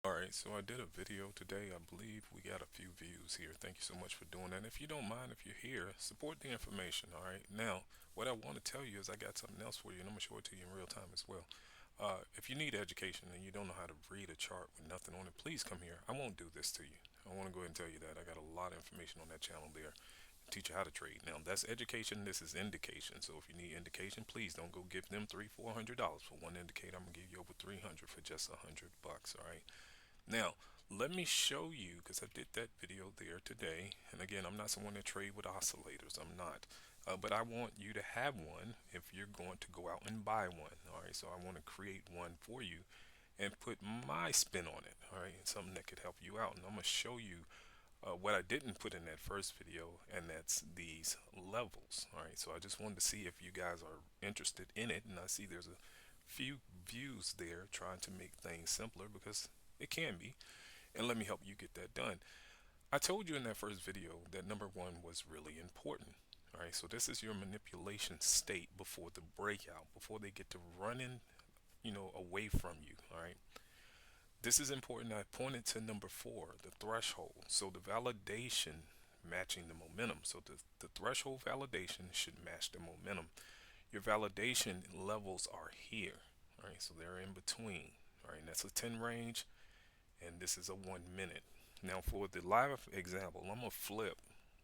Alright, so I did a video today. I believe we got a few views here. Thank you so much for doing that. If you don't mind, if you're here, support the information. Alright, now what I want to tell you is I got something else for you, and I'm going to show it to you in real time as well. If you need education and you don't know how to read a chart with nothing on it, please come here. I won't do this to you. I want to go ahead and tell you that. I got a lot of information on that channel there. Teach you how to trade. Now that's education. This is indication. So if you need indication, please don't go give them $300-$400 for one indicator. I'm gonna give you over 300 for just $100. All right. Now, let me show you, because I did that video there today. And again, I'm not someone that trade with oscillators. I'm not. But I want you to have one if you're going to go out and buy one. All right. So I want to create one for you and put my spin on it. All right. Something that could help you out. And I'm going to show you what I didn't put in that first video, and that's these levels. All right. So I just wanted to see if you guys are interested in it. And I see there's a few views there trying to make things simpler because it can be, and let me help you get that done. I told you in that first video that number one was really important. All right, so this is your manipulation state before the breakout, before they get to running, away from you. All right, this is important. I pointed to number four, the threshold. So the validation matching the momentum. So the threshold validation should match the momentum. Your validation levels are here. All right, so they're in between. All right, and that's a 10 range, and this is a 1 minute. Now for the live example, I'm gonna flip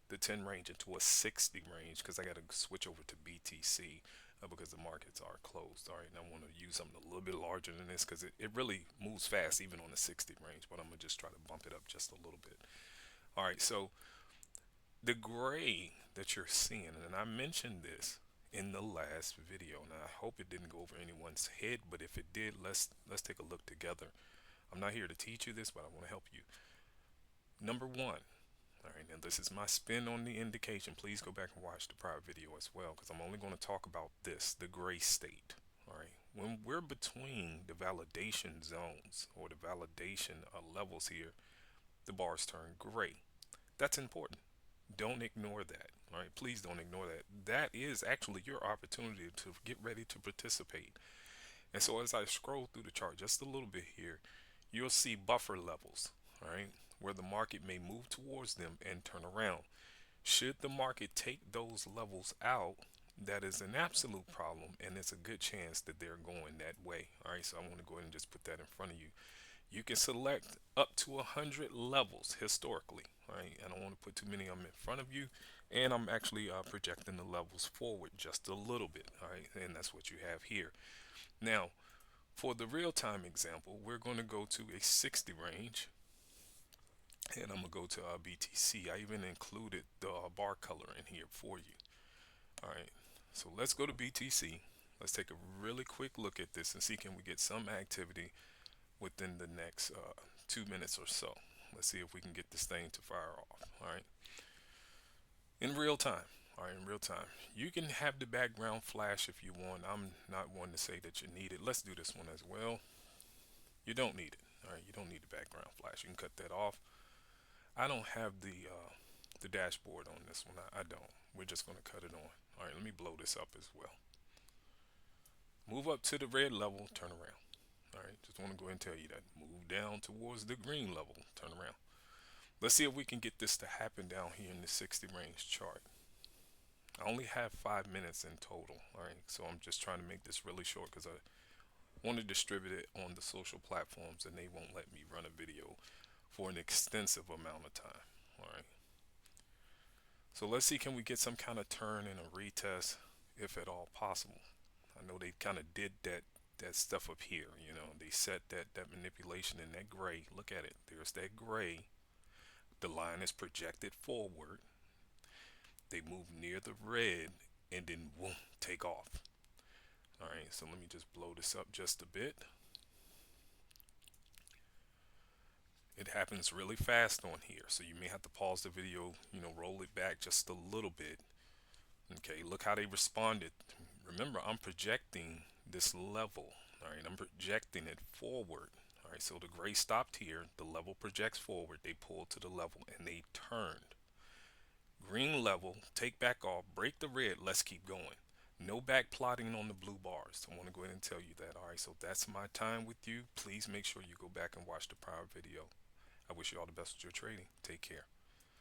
the 10 range into a 60 range because I got to switch over to BTC because the markets are closed. All right, and I want to use something a little bit larger than this because it really moves fast even on the 60 range, but I'm gonna just try to bump it up just a little bit. All right, so the gray that you're seeing, and I mentioned this in the last video, and I hope it didn't go over anyone's head, but if it did, let's take a look together. I'm not here to teach you this, but I want to help you. Number one, all right, now this is my spin on the indication. Please go back and watch the prior video as well, because I'm only going to talk about this, the gray state. All right, when we're between the validation zones or the validation levels here, the bars turn gray. That's important. Don't ignore that. All right, please don't ignore that. That is actually your opportunity to get ready to participate. And so as I scroll through the chart just a little bit here, you'll see buffer levels, all right, where the market may move towards them and turn around. Should the market take those levels out, that is an absolute problem, and it's a good chance that they're going that way. All right, so I want to go ahead and just put that in front of you. You can select up to 100 levels historically. All right, I don't want to put too many of them in front of you, and I'm actually projecting the levels forward just a little bit. All right, and that's what you have here. Now, for the real-time example, we're going to go to a 60 range, and I'm going to go to BTC. I even included the bar color in here for you. All right, so let's go to BTC. Let's take a really quick look at this and see can we get some activity within the next 2 minutes or so. Let's see if we can get this thing to fire off. All right, in real time. All right, in real time. You can have the background flash if you want. I'm not one to say that you need it. Let's do this one as well. You don't need it. All right, you don't need the background flash. You can cut that off. I don't have the dashboard on this one. I don't. We're just going to cut it on. All right, let me blow this up as well. Move up to the red level, turn around. All right, just want to go ahead and tell you that. Move down towards the green level, turn around. Let's see if we can get this to happen down here in the 60 range chart. I only have 5 minutes in total. All right, so I'm just trying to make this really short because I want to distribute it on the social platforms and they won't let me run a video for an extensive amount of time. All right, so let's see, can we get some kind of turn and a retest if at all possible. I know they kind of did that stuff up here. They set that manipulation in that gray. Look at it, there's that gray. The line is projected forward. They move near the red and then whoom, take off. All right, so let me just blow this up just a bit. It happens really fast on here, so you may have to pause the video, roll it back just a little bit. Okay, look how they responded. Remember, I'm projecting this level. All right, I'm projecting it forward. All right, so the gray stopped here, the level projects forward, they pulled to the level and they turned. Green level, take back off, break the red, let's keep going. No back plotting on the blue bars. I want to go ahead and tell you that. All right, so that's my time with you. Please make sure you go back and watch the prior video. I wish you all the best with your trading. Take care.